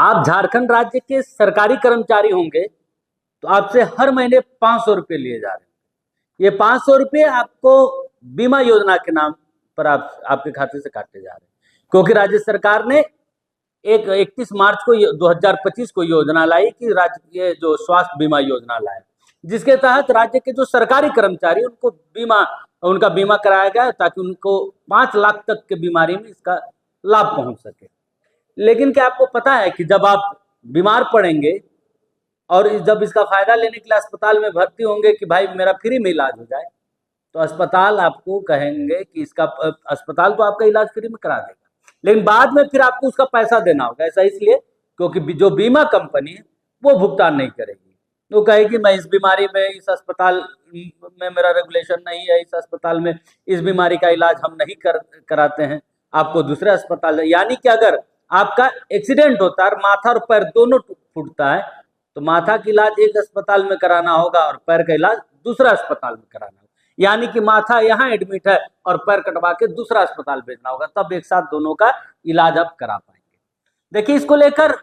आप झारखंड राज्य के सरकारी कर्मचारी होंगे तो आपसे हर महीने 500 रुपये लिए जा रहे हैं। ये 500 रुपये आपको बीमा योजना के नाम पर आपके खाते से काटे जा रहे हैं, क्योंकि राज्य सरकार ने 31 मार्च को 2025 को योजना लाई कि राज्य ये जो स्वास्थ्य बीमा योजना लाए, जिसके तहत राज्य के जो सरकारी कर्मचारी उनका बीमा कराया गया ताकि उनको 5 लाख तक के बीमारी में इसका लाभ पहुंच सके। लेकिन क्या आपको पता है कि जब आप बीमार पड़ेंगे और जब इसका फायदा लेने के लिए अस्पताल में भर्ती होंगे कि भाई मेरा फ्री में इलाज हो जाए, तो अस्पताल आपको कहेंगे कि अस्पताल तो आपका इलाज फ्री में करा देगा, लेकिन बाद में फिर आपको उसका पैसा देना होगा। ऐसा इसलिए क्योंकि जो बीमा कंपनी है वो भुगतान नहीं करेगी। वो कहेगी मैं इस बीमारी में इस अस्पताल में मेरा रेगुलेशन नहीं है, इस अस्पताल में इस बीमारी का इलाज हम नहीं कराते हैं, आपको दूसरे अस्पताल। यानी कि अगर आपका एक्सीडेंट होता है, माथा और पैर दोनों फूटता है, तो माथा का इलाज एक अस्पताल में कराना होगा और पैर का इलाज दूसरा अस्पताल में कराना होगा। यानी कि माथा यहाँ एडमिट है और पैर कटवा के दूसरा अस्पताल भेजना होगा, तब एक साथ दोनों का इलाज आप करा पाएंगे। देखिए, इसको लेकर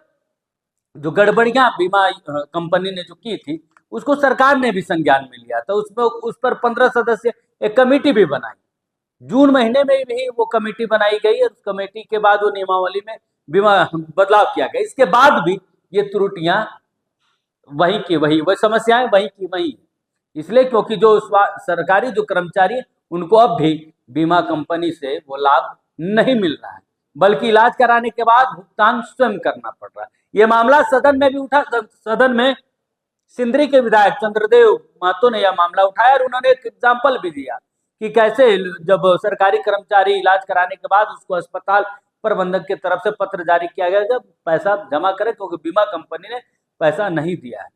जो गड़बड़ियां बीमा कंपनी ने जो की थी उसको सरकार ने भी संज्ञान में लिया था। उसमें उस पर 15 सदस्य एक कमेटी भी बनाई। जून महीने में भी वो कमेटी बनाई गई और उस कमेटी के बाद वो नियमावली में बदलाव किया गया। इसके बाद भी ये त्रुटियां वही की वही समस्याएं वही की वही, इसलिए क्योंकि जो सरकारी जो कर्मचारी उनको अब भी बीमा कंपनी से वो लाभ नहीं मिल रहा है, बल्कि इलाज कराने के बाद भुगतान स्वयं करना पड़ रहा है। ये मामला सदन में भी उठा। सदन में सिंदरी के विधायक चंद्रदेव महतो ने यह मामला उठाया और उन्होंने एक एग्जाम्पल भी दिया कि कैसे जब सरकारी कर्मचारी इलाज कराने के बाद उसको अस्पताल प्रबंधक की तरफ से पत्र जारी किया गया जब पैसा जमा करे, क्योंकि बीमा कंपनी ने पैसा नहीं दिया है।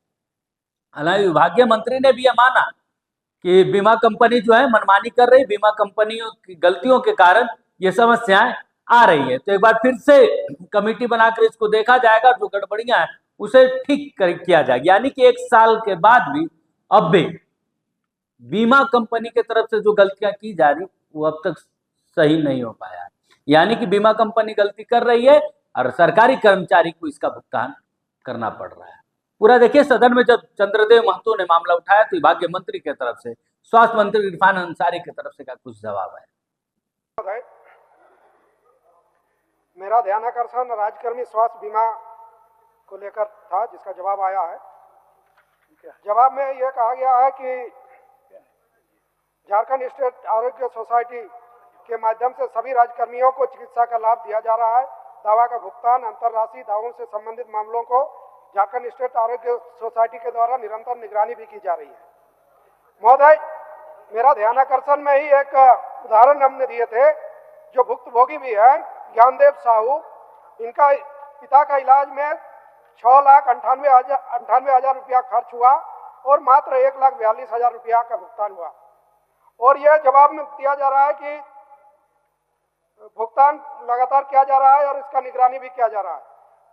हालांकि विभागीय मंत्री ने भी यह माना कि बीमा कंपनी जो है मनमानी कर रही, बीमा कंपनियों की गलतियों के कारण ये समस्याएं आ रही है। तो एक बार फिर से कमेटी बनाकर इसको देखा जाएगा, जो गड़बड़ियां हैं उसे ठीक किया जाएगा। यानी कि 1 साल के बाद भी अब भी बीमा कंपनी की तरफ से जो गलतियां की जा रही वो अब तक सही नहीं हो पाया। यानी कि बीमा कंपनी गलती कर रही है और सरकारी कर्मचारी को इसका भुगतान करना पड़ रहा है। पूरा देखिए, सदन में जब चंद्रदेव महतो ने मामला उठाया तो विभागीय मंत्री की तरफ से, स्वास्थ्य मंत्री इरफान अंसारी की तरफ से का कुछ जवाब है। मेरा ध्यान आकर्षण राज्यकर्मी स्वास्थ्य बीमा को लेकर था, जिसका जवाब आया है। जवाब में यह कहा गया है कि झारखंड स्टेट आरोग्य सोसाइटी के माध्यम से सभी राज्यकर्मियों को चिकित्सा का लाभ दिया जा रहा है। दवा का भुगतान, अंतर्राष्ट्रीय दावों से संबंधित मामलों को झारखंड स्टेट आरोग्य सोसाइटी के द्वारा निरंतर निगरानी भी की जा रही है। महोदय, मेरा ध्यान आकर्षण में ही एक उदाहरण हमने दिए थे। जो भुक्तभोगी भी है ज्ञानदेव साहू, इनका पिता का इलाज में 6,98,000 रुपया खर्च हुआ और मात्र 1,42,000 रुपया का भुगतान हुआ। और यह जवाब में दिया जा रहा है कि भुगतान लगातार किया जा रहा है और इसका निगरानी भी किया जा रहा है।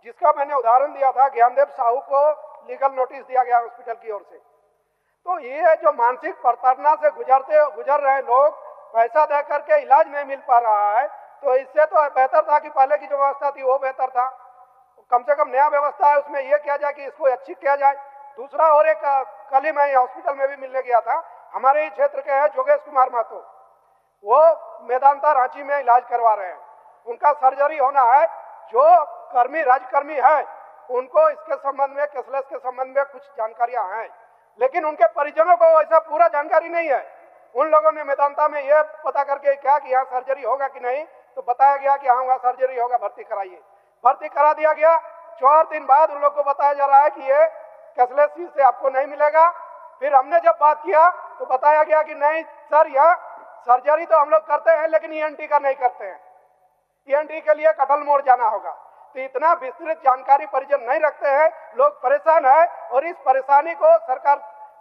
जिसका मैंने उदाहरण दिया था, ज्ञानदेव साहू को लीगल नोटिस दिया गया हॉस्पिटल की ओर से। तो ये जो मानसिक प्रताड़ना से गुजर रहे लोग, पैसा दे करके इलाज नहीं मिल पा रहा है, तो इससे तो बेहतर था कि पहले की जो व्यवस्था थी वो बेहतर था। कम से कम नया व्यवस्था है, उसमें यह किया जाए कि इसको अच्छी किया जाए। दूसरा, और एक कल ही मैं हॉस्पिटल में भी मिलने गया था, हमारे ही क्षेत्र के हैं जोगेश कुमार महतो, वो मेदांता रांची में इलाज करवा रहे हैं। उनका सर्जरी होना है। जो राज्यकर्मी है उनको इसके संबंध में, कैशलेस के संबंध में कुछ जानकारियां हैं, लेकिन उनके परिजनों को ऐसा पूरा जानकारी नहीं है। उन लोगों ने मेदांता में यह पता करके क्या कि यहाँ सर्जरी होगा कि नहीं, तो बताया गया कि हाँ वहाँ सर्जरी होगा, भर्ती कराइए। भर्ती करा दिया गया। 4 दिन बाद उन लोगों को बताया जा रहा है कि ये कैशलेस फीस से आपको नहीं मिलेगा। फिर हमने जब बात किया तो बताया गया कि नहीं सर, यहाँ सर्जरी तो हम लोग करते हैं लेकिन ईएनटी का नहीं करते हैं, ईएनटी के लिए कटल मोड़ जाना होगा। तो इतना विस्तृत जानकारी परिजन नहीं रखते हैं, लोग परेशान है और इस परेशानी को सरकार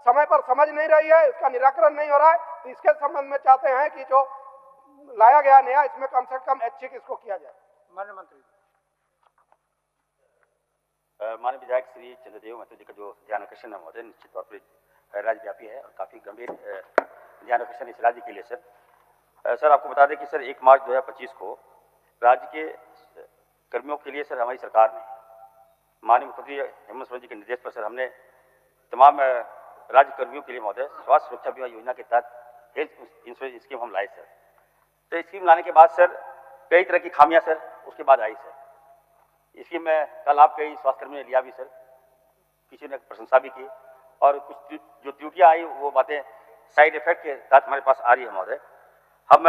समय पर समझ नहीं रही है, इसका निराकरण नहीं हो रहा है। तो इसके संबंध में चाहते हैं कि जो लाया गया नया, इसमें कम से कम ऐच्छिक इसको किया जाए। माननीय मंत्री, माननीय विधायक श्री चंद्रदेव महतो जी का जो ध्यान आकर्षण है महोदय, निश्चित तौर पर राज्यव्यापी है और काफी गंभीर ध्यान आकर्षण इस राज्य के लिए। सर आपको बता दें कि सर 1 मार्च 2025 को राज्य के कर्मियों के लिए सर हमारी सरकार ने माननीय मुख्यमंत्री हेमंत सोरेन जी के निर्देश पर सर हमने तमाम राज्य कर्मियों के लिए महोदय स्वास्थ्य सुरक्षा बीमा योजना के तहत हेल्थ इंश्योरेंस स्कीम हम लाए सर। तो स्कीम लाने के बाद सर कई तरह की खामियां सर उसके बाद आई सर। स्कीम में का लाभ कई स्वास्थ्यकर्मियों ने लिया भी सर, किसी ने प्रशंसा भी की, और कुछ जो त्रुटियां आई वो बातें साइड इफेक्ट के तहत हमारे पास आ रही है महोदय। हम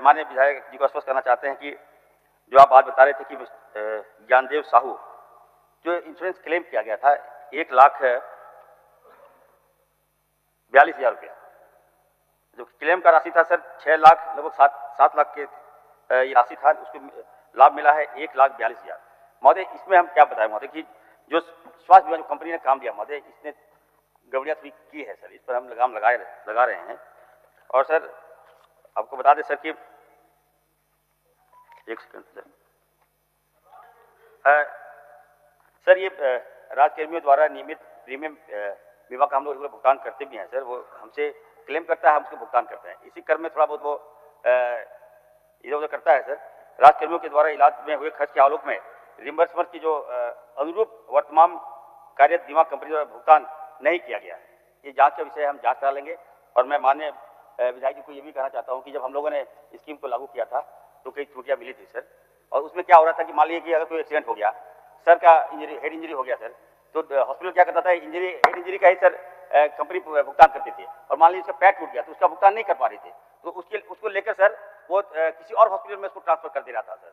माननीय विधायक जी को आश्वस्त करना चाहते हैं कि जो आप बात बता रहे थे कि ज्ञानदेव साहू जो इंश्योरेंस क्लेम किया गया था 1,42,000 रुपया, जो क्लेम का राशि था सर 6 लाख लगभग 7 लाख के ये राशि था, उसको लाभ मिला है 1,42,000 महोदय। इसमें हम क्या बताएं महोदय कि जो स्वास्थ्य बीमा जो कंपनी ने काम दिया महोदय, इसने गड़बड़ियां थोड़ी की है सर, इस पर हम लगाम लगा रहे हैं। और सर आपको बता दें सर कि एक सेकंड सर ये राज्यकर्मियों द्वारा नियमित प्रीमियम बीमा का हम लोग भुगतान करते भी हैं सर, वो हमसे क्लेम करता है, हम उसको भुगतान करते हैं। इसी क्रम में थोड़ा बहुत वो इधर उधर करता है सर। राज्यकर्मियों के द्वारा इलाज में हुए खर्च के आलोक में रिम्बर्समेंट की जो अनुरूप वर्तमान कार्यरत बीमा कंपनी द्वारा भुगतान नहीं किया गया है, ये जांच का विषय हम जांच करा लेंगे। और मैं माननीय विधायक जी को ये भी कहना चाहता हूँ कि जब हम लोगों ने स्कीम को लागू किया था तो कई त्रुटियां मिली थी सर, और उसमें क्या हो रहा था कि मान लीजिए कि अगर कोई एक्सीडेंट हो गया, सर का हेड इंजरी हो गया सर, तो हॉस्पिटल क्या करता था, हेड इंजरी का ही सर कंपनी भुगतान करती थी, और मान लीजिए उसका पैर टूट गया तो उसका भुगतान नहीं कर पा रही थी, तो उसको लेकर सर वो किसी और हॉस्पिटल में उसको ट्रांसफर कर दे रहा था सर।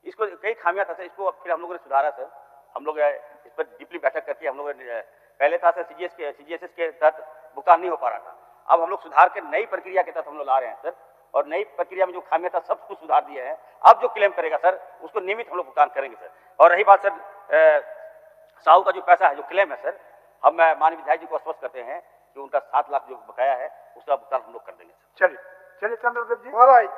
इसको कई खामियां था सर, इसको फिर हम लोगों ने सुधारा सर। हम लोग इस पर डीपली बैठक करके हम लोग पहले था सर CGSS के तहत भुगतान नहीं हो पा रहा था, अब हम लोग सुधार के नई प्रक्रिया के तहत हम लोग ला रहे हैं सर, और नई प्रक्रिया में जो खामियां था सब कुछ सुधार दिया है। अब जो क्लेम करेगा सर उसको नियमित हम लोग भुगतान करेंगे सर। और रही बात सर साहू का जो पैसा है, जो क्लेम है सर, हम माननीय विधायक जी को आश्वस्त करते हैं कि उनका 7 लाख जो बकाया है उसका भुगतान हम लोग कर देंगे सर। चलिए चंद्रदेव जी। महाराज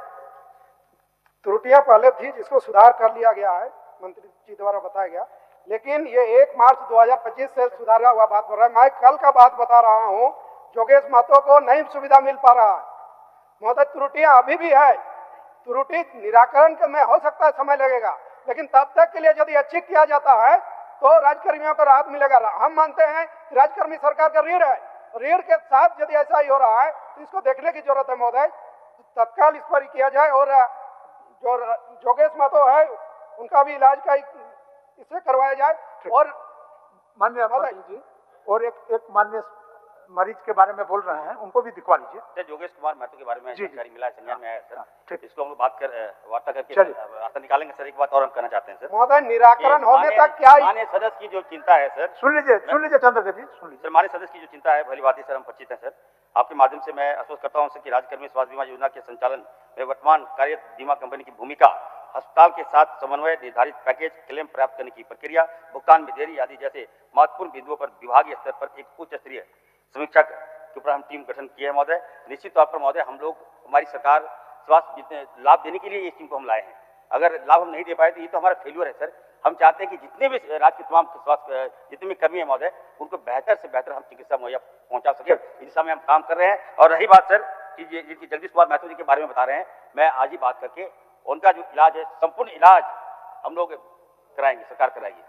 त्रुटियां पहले थी जिसको सुधार कर लिया गया है, मंत्री जी द्वारा बताया गया, लेकिन ये 1 मार्च 2025 से सुधारा हुआ बात हो रहा है। मैं कल का बात बता रहा हूँ, जोगेश महतो को नई सुविधा मिल पा रहा है महोदय। त्रुटियां अभी भी है, त्रुटि निराकरण में हो सकता है समय लगेगा, लेकिन तब तक के लिए यदि अच्छी किया जाता है तो राज्यकर्मियों को राहत मिलेगा। हम मानते हैं कि राज्यकर्मी सरकार का ऋण है, ऋण के साथ यदि ऐसा ही हो रहा है तो इसको देखने की जरूरत है महोदय, तत्काल इस पर किया जाए। और जो जोगेश महतो है उनका भी इलाज का इससे करवाया जाए। और माननीय जी, और एक माननीय मरीज के बारे में बोल रहे हैं, उनको भी दिखवा लीजिए। सर जोगेश कुमार महतो के बारे में जानकारी मिला है, संज्ञान में आया सर, ठीक। इसको हम लोग वार्ता करके रास्ता निकालेंगे सर। एक बात और हम कहना चाहते हैं सर महोदय, निराकरण होने तक क्या माननीय सदस्य की जो चिंता है सर, सुन लीजिए चंद्रदेव जी, सुन लीजिए सर। माननीय सदस्य की जो चिंता है भली बात है सर, हम परिचित हैं सर। आपके माध्यम से मैं आश्वस्त करता हूं सर कि राज्यकर्मी स्वास्थ्य बीमा योजना के संचालन में वर्तमान कार्यरत बीमा कंपनी की भूमिका, अस्पताल के साथ समन्वय, निर्धारित पैकेज, क्लेम प्राप्त करने की प्रक्रिया, भुगतान में देरी आदि जैसे महत्वपूर्ण बिंदुओं पर विभागीय स्तर पर एक उच्च स्तरीय समीक्षा के ऊपर हम टीम गठन किए हैं महोदय। निश्चित तौर पर महोदय हम लोग, हमारी सरकार स्वास्थ्य जितने लाभ देने के लिए ये स्कीम को हम लाए हैं, अगर लाभ हम नहीं दे पाए तो ये तो हमारा फेल्यूर है सर। हम चाहते हैं कि जितने भी राज्य के तमाम स्वास्थ्य जितने भी कर्मी हैं महोदय, उनको बेहतर से बेहतर हम चिकित्सा मुहैया पहुंचा सके, इस दिशा में हम काम कर रहे हैं। और रही बात सर कि जिनकी जगदीश कुमार महतो जी के बारे में बता रहे हैं, मैं आज ही बात करके उनका जो इलाज है, संपूर्ण इलाज हम लोग कराएंगे, सरकार कराएगी।